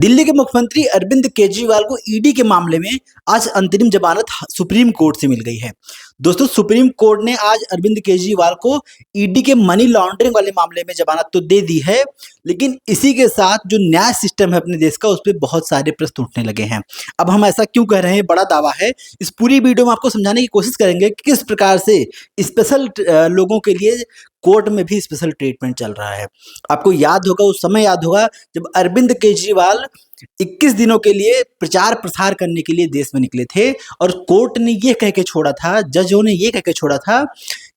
दिल्ली के मुख्यमंत्री अरविंद केजरीवाल को ईडी के मामले में आज अंतरिम जमानत सुप्रीम कोर्ट से मिल गई है। दोस्तों, सुप्रीम कोर्ट ने आज अरविंद केजरीवाल को ईडी के मनी लॉन्ड्रिंग वाले मामले में जमानत तो दे दी है, लेकिन इसी के साथ जो न्याय सिस्टम है अपने देश का, उस पर बहुत सारे प्रश्न उठने लगे हैं। अब हम ऐसा क्यों कह रहे हैं, बड़ा दावा है। इस पूरी वीडियो में आपको समझाने की कोशिश करेंगे कि किस प्रकार से स्पेशल लोगों के लिए कोर्ट में भी स्पेशल ट्रीटमेंट चल रहा है। आपको याद होगा, उस समय याद होगा जब अरविंद केजरीवाल 21 दिनों के लिए प्रचार प्रसार करने के लिए देश में निकले थे और कोर्ट ने ये कह के छोड़ा था, जजों ने ये कह के छोड़ा था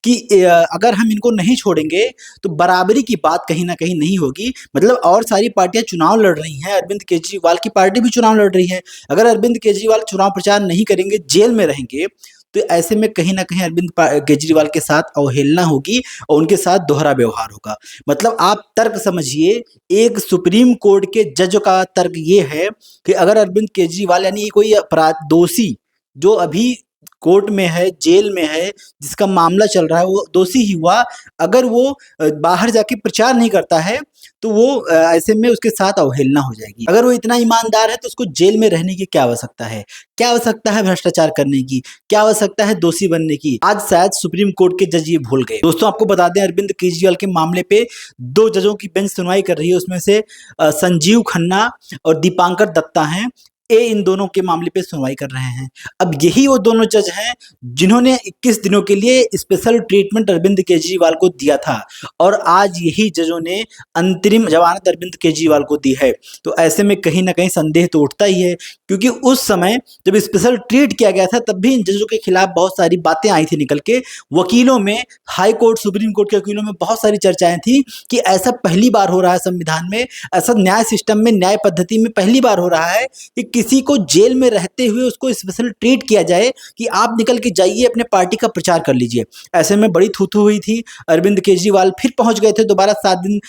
कि अगर हम इनको नहीं छोड़ेंगे तो बराबरी की बात कहीं ना कहीं नहीं होगी। मतलब और सारी पार्टियां चुनाव लड़ रही हैं, अरविंद केजरीवाल की पार्टी भी चुनाव लड़ रही है। अगर अरविंद केजरीवाल चुनाव प्रचार नहीं करेंगे, जेल में रहेंगे, तो ऐसे में कहीं ना कहीं अरविंद केजरीवाल के साथ अवहेलना होगी और उनके साथ दोहरा व्यवहार होगा। मतलब आप तर्क समझिए, एक सुप्रीम कोर्ट के जज का तर्क ये है कि अगर अरविंद केजरीवाल यानी कोई अपराध दोषी जो अभी कोर्ट में है, जेल में है, जिसका मामला चल रहा है, वो दोषी ही हुआ, अगर वो बाहर जाके प्रचार नहीं करता है तो वो ऐसे में उसके साथ अवहेलना हो जाएगी। अगर वो इतना ईमानदार है तो उसको जेल में रहने की क्या आवश्यकता है, क्या आवश्यकता है भ्रष्टाचार करने की, क्या आवश्यकता है दोषी बनने की। आज शायद सुप्रीम कोर्ट के जज ये भूल गए। दोस्तों, आपको बता दें, अरविंद केजरीवाल के मामले पे 2 जजों की बेंच सुनवाई कर रही है। उसमें से संजीव खन्ना और दीपांकर दत्ता हैं। इन दोनों के मामले पे सुनवाई कर रहे हैं। अब यही वो दोनों जज हैं जिन्होंने 21 दिनों के लिए स्पेशल ट्रीटमेंट अरविंद केजरीवाल को दिया था और आज यही जजों ने अंतरिम जमानत अरविंद केजरीवाल को दी है। तो ऐसे में कहीं ना कहीं संदेह तो उठता ही है, क्योंकि उस समय जब स्पेशल ट्रीट किया गया था तब भी इन जजों के खिलाफ बहुत सारी बातें आई थी निकल के। वकीलों में, हाई कोर्ट सुप्रीम कोर्ट के वकीलों में बहुत सारी चर्चाएं थी कि ऐसा पहली बार हो रहा है संविधान में, ऐसा न्याय सिस्टम में, न्याय पद्धति में पहली बार हो रहा है कि किसी को जेल में रहते हुए उसको स्पेशल ट्रीट किया जाए कि आप निकल के जाइए, अपने पार्टी का प्रचार कर लीजिए। ऐसे में बड़ी थू-थू हुई थी। अरविंद केजरीवाल फिर पहुंच गए थे दोबारा 7 दिन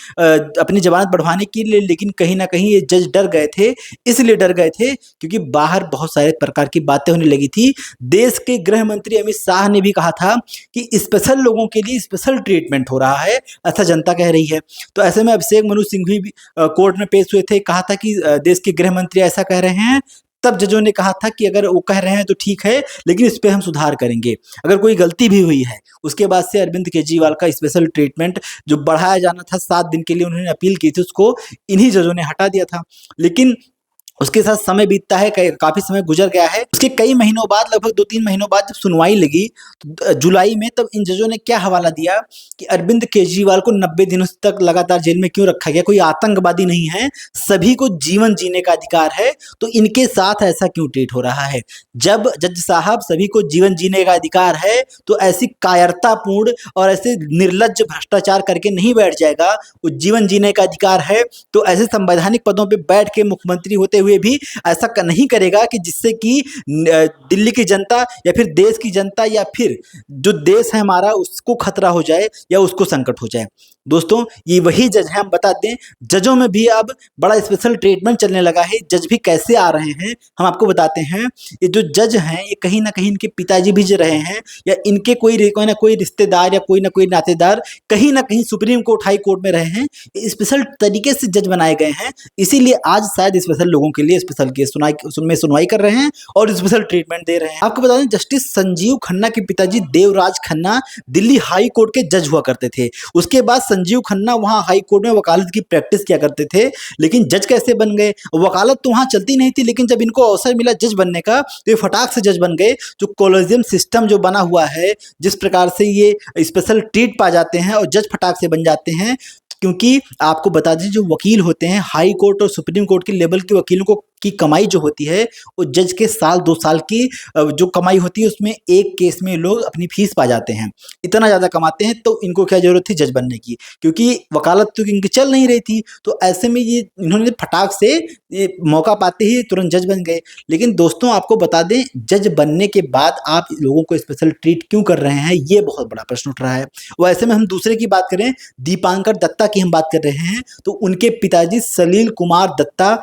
अपनी जमानत बढ़वाने के लिए, लेकिन कहीं ना कहीं ये जज डर गए थे। इसलिए डर गए थे क्योंकि बाहर बहुत सारे प्रकार की बातें होने लगी थी। देश के गृह मंत्री अमित शाह ने भी कहा था कि स्पेशल लोगों के लिए स्पेशल ट्रीटमेंट हो रहा है, ऐसा जनता कह रही है। तो ऐसे में अभिषेक मनु सिंघवी भी कोर्ट में पेश हुए थे, कहा था कि देश के गृह मंत्री ऐसा कह रहे हैं। तब जजों ने कहा था कि अगर वो कह रहे हैं तो ठीक है, लेकिन इस पे हम सुधार करेंगे अगर कोई गलती भी हुई है। उसके बाद से अरविंद केजरीवाल का स्पेशल ट्रीटमेंट जो बढ़ाया जाना था 7 दिन के लिए, उन्होंने अपील की थी, उसको इन्हीं जजों ने हटा दिया था। लेकिन उसके साथ समय बीतता है, काफी समय गुजर गया है। उसके कई महीनों बाद, लगभग 2-3 महीनों बाद जब सुनवाई लगी तो जुलाई में, तब इन जजों ने क्या हवाला दिया कि अरविंद केजरीवाल को 90 दिनों तक लगातार जेल में क्यों रखा गया, कोई आतंकवादी नहीं है, सभी को जीवन जीने का अधिकार है, तो इनके साथ ऐसा क्यों ट्रीट हो रहा है। जब जज साहब सभी को जीवन जीने का अधिकार है तो ऐसी कायरतापूर्ण और ऐसे निर्लज्ज भ्रष्टाचार करके नहीं बैठ जाएगा। वो जीवन जीने का अधिकार है तो ऐसे संवैधानिक पदों पर बैठ के मुख्यमंत्री होते हुए भी ऐसा नहीं करेगा कि जिससे कि दिल्ली की जनता या फिर देश की जनता या फिर जो देश है हमारा उसको खतरा हो जाए या उसको संकट हो जाए। दोस्तों, ये वही जज हैं। हम बता दें, जजों में भी अब बड़ा स्पेशल ट्रीटमेंट चलने लगा है। जज भी कैसे आ रहे हैं हम आपको बताते हैं। ये जो जज हैं, ये कहीं ना कहीं इनके पिताजी भी जो रहे हैं या इनके कोई ना कोई रिश्तेदार या कोई ना कोई नातेदार कहीं ना कहीं सुप्रीम कोर्ट, हाई कोर्ट में रहे हैं। स्पेशल तरीके से जज बनाए गए हैं, इसीलिए आज शायद स्पेशल लोगों के लिए स्पेशल केस सुनवाई कर रहे हैं और स्पेशल ट्रीटमेंट दे रहे हैं। आपको बता दें, जस्टिस संजीव खन्ना के पिताजी देवराज खन्ना दिल्ली हाई कोर्ट के जज हुआ करते थे। उसके बाद संजीव खन्ना वहां हाई कोर्ट में वकालत की प्रैक्टिस किया करते थे। लेकिन जज कैसे बन गए? वकालत तो वहां चलती नहीं थी, लेकिन जब इनको अवसर मिला जज बनने का तो ये फटाक से जज बन गए। जो कॉलेजियम सिस्टम जो बना हुआ है, जिस प्रकार से ये स्पेशल ट्रीट पा जाते हैं और जज फटाक से बन जाते हैं, क्योंकि आपको बता दीजिए, जो वकील होते हैं हाई कोर्ट और सुप्रीम कोर्ट के लेवल के वकीलों को की कमाई जो होती है वो जज के साल 2 साल की जो कमाई होती है उसमें एक केस में लोग अपनी फीस पा जाते हैं। इतना ज़्यादा कमाते हैं, तो इनको क्या जरूरत थी जज बनने की, क्योंकि वकालत तो इनकी चल नहीं रही थी। तो ऐसे में ये इन्होंने फटाक से ये मौका पाते ही तुरंत जज बन गए। लेकिन दोस्तों, आपको बता दें, जज बनने के बाद आप लोगों को स्पेशल ट्रीट क्यों कर रहे हैं, ये बहुत बड़ा प्रश्न उठ रहा है। और ऐसे में हम दूसरे की बात करें, दीपांकर दत्ता की हम बात कर रहे हैं, तो उनके पिताजी सलील कुमार दत्ता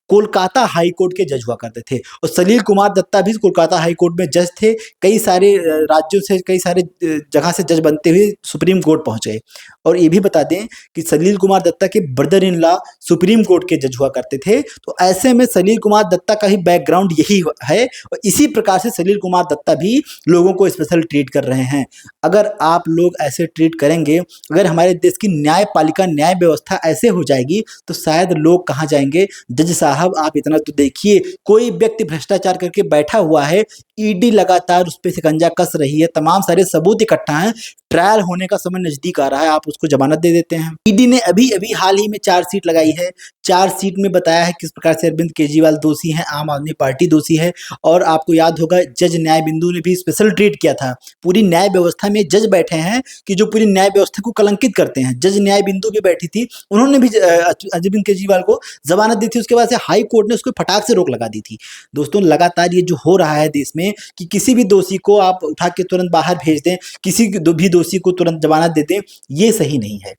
कोलकाता हाई कोर्ट के जज हुआ करते थे और सलील कुमार दत्ता भी कोलकाता हाई कोर्ट में जज थे। कई सारे राज्यों से, कई सारे जगह से जज बनते हुए सुप्रीम कोर्ट पहुंचे। और ये भी बता दें कि सलील कुमार दत्ता के brother in law supreme court के जज हुआ करते थे। तो ऐसे में सलील कुमार दत्ता का ही बैकग्राउंड यही है और इसी प्रकार से सलील कुमार दत्ता भी लोगों को स्पेशल ट्रीट कर रहे हैं। अगर आप लोग ऐसे ट्रीट करेंगे, अगर हमारे देश की न्यायपालिका, न्याय व्यवस्था ऐसे हो जाएगी तो शायद लोग कहाँ जाएंगे। जज साहब आप इतना तो देखिए, कोई व्यक्ति भ्रष्टाचार करके बैठा हुआ है, ईडी लगातार उस पर शिकंजा कस रही है, तमाम सारे सबूत इकट्ठा हैं, ट्रायल होने का समय नजदीक आ रहा है, आप उसको जमानत दे देते हैं। ईडी ने अभी अभी हाल ही में चार्जशीट लगाई है। चार्जशीट में बताया है किस प्रकार से अरविंद केजरीवाल दोषी हैं, आम आदमी पार्टी दोषी है। और आपको याद होगा जज न्याय बिंदु ने भी स्पेशल ट्रीट किया था। पूरी न्याय व्यवस्था में जज बैठे हैं कि जो पूरी न्याय व्यवस्था को कलंकित करते हैं। जज न्याय बिंदु भी बैठी थी, उन्होंने भी अरविंद केजरीवाल को जमानत दी थी। उसके बाद से हाई कोर्ट ने उसको फटाक से रोक लगा दी थी। दोस्तों लगातार ये जो हो रहा है देश में कि किसी भी दोषी को आप उठा के तुरंत बाहर भेज दें, किसी भी दोषी को तुरंत जमानत दे दें, ये सही नहीं है।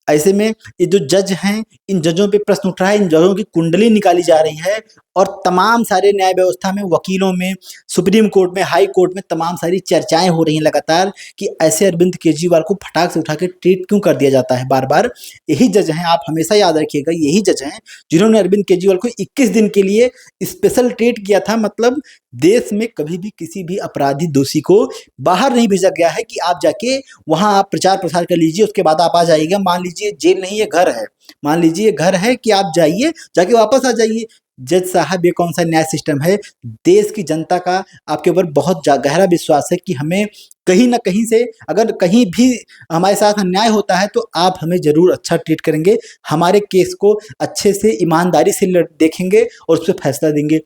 ऐसे में ये जो जज हैं, इन जजों पे प्रश्न उठ रहा है, इन जजों की कुंडली निकाली जा रही है और तमाम सारे न्याय व्यवस्था में, वकीलों में, सुप्रीम कोर्ट में, हाई कोर्ट में तमाम सारी चर्चाएं हो रही हैं लगातार कि ऐसे अरविंद केजरीवाल को फटाक से उठा के ट्रीट क्यों कर दिया जाता है बार बार। यही जज हैं, आप हमेशा याद रखिएगा, यही जज हैं जिन्होंने अरविंद केजरीवाल को 21 दिन के लिए स्पेशल ट्रीट किया था। मतलब देश में कभी भी किसी भी अपराधी दोषी को बाहर नहीं भेजा गया है कि आप जाके वहां आप प्रचार प्रसार कर लीजिए, उसके बाद आप आ जाइएगा। मान लीजिए जेल नहीं है, घर है, मान लीजिए घर है कि आप जाइए, जाके वापस आ जाइए। जज साहब ये कौन सा न्याय सिस्टम है। देश की जनता का आपके ऊपर बहुत गहरा विश्वास है कि हमें कहीं ना कहीं से, अगर कहीं भी हमारे साथ अन्याय होता है तो आप हमें जरूर अच्छा ट्रीट करेंगे, हमारे केस को अच्छे से ईमानदारी से देखेंगे और उस पर फैसला देंगे।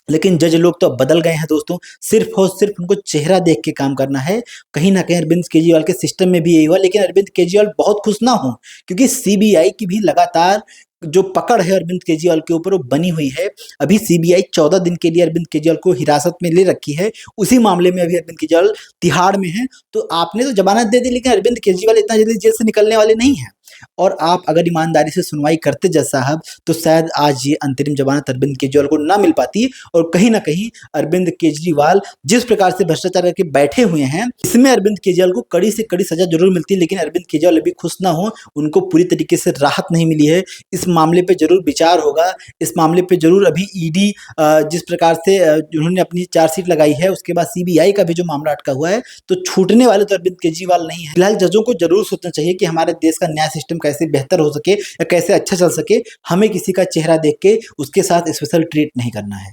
लेकिन जज लोग तो अब बदल गए हैं दोस्तों, सिर्फ और सिर्फ उनको चेहरा देख के काम करना है। कहीं ना कहीं अरविंद केजरीवाल के सिस्टम में भी यही हुआ। लेकिन अरविंद केजरीवाल बहुत खुश ना हो, क्योंकि सीबीआई की भी लगातार जो पकड़ है अरविंद केजरीवाल के ऊपर वो बनी हुई है। अभी सीबीआई 14 दिन के लिए अरविंद केजरीवाल को हिरासत में ले रखी है। उसी मामले में अभी अरविंद केजरीवाल तिहाड़ में है। तो आपने तो जमानत दे दी, लेकिन अरविंद केजरीवाल इतना जल्दी जेल से निकलने वाले नहीं है। और आप अगर ईमानदारी से सुनवाई करते जज साहब तो शायद आज ये अंतरिम जमानत अरविंद केजरीवाल को ना मिल पाती। और कहीं ना कहीं अरविंद केजरीवाल जिस प्रकार से भ्रष्टाचार करके बैठे हुए हैं, इसमें अरविंद केजरीवाल को कड़ी से कड़ी सजा जरूर मिलती है। लेकिन अरविंद केजरीवाल अभी खुश ना हो, उनको पूरी तरीके से राहत नहीं मिली है। इस मामले पे जरूर विचार होगा, इस मामले पे जरूर अभी ईडी जिस प्रकार से उन्होंने अपनी चार्जशीट लगाई है, उसके बाद सीबीआई का भी जो मामला अटका हुआ है, तो छूटने वाले तो अरविंद केजरीवाल नहीं है। फिलहाल जजों को जरूर सोचना चाहिए कि हमारे देश का न्याय सिस्टम कैसे बेहतर हो सके या कैसे अच्छा चल सके। हमें किसी का चेहरा देख के उसके साथ स्पेशल ट्रीट नहीं करना है।